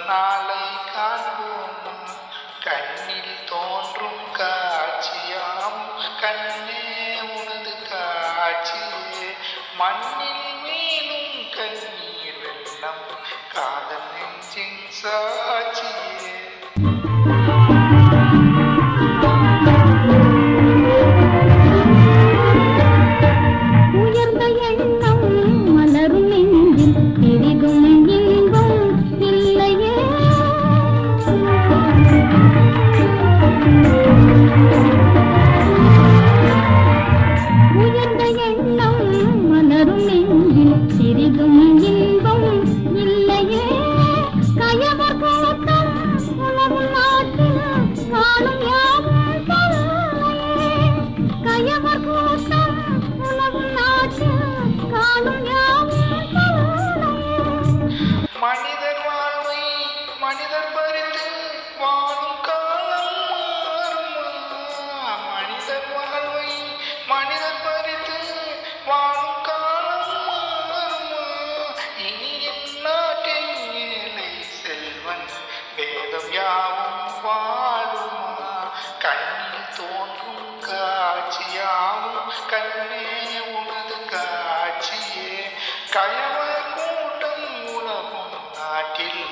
நாளை காண்போமா கண்ணில் தோன்றும் காட்சியாம் கண்ணே உனது காட்சியே மண்ணில் மேலும் கண்ணீர் வெள்ளம் காதல் நெஞ்சின் சாட்சியே மனிதர் வாழ்வை மனிதர் பறித்து வாழும் காலம் மாறுமா மனிதர் வாழ்வை மனிதர் பறித்து வாழும் காலம் மாறுமா இனி எந்நாட்டில் ஏழை செல்வன் வேதம் யாவும் வாழுமா கண்ணில் தோன்றும் காட்சியாவும் கண்ணே உனது காட்சியே கயவர் கூட்டம் உலகும் நாட்டில்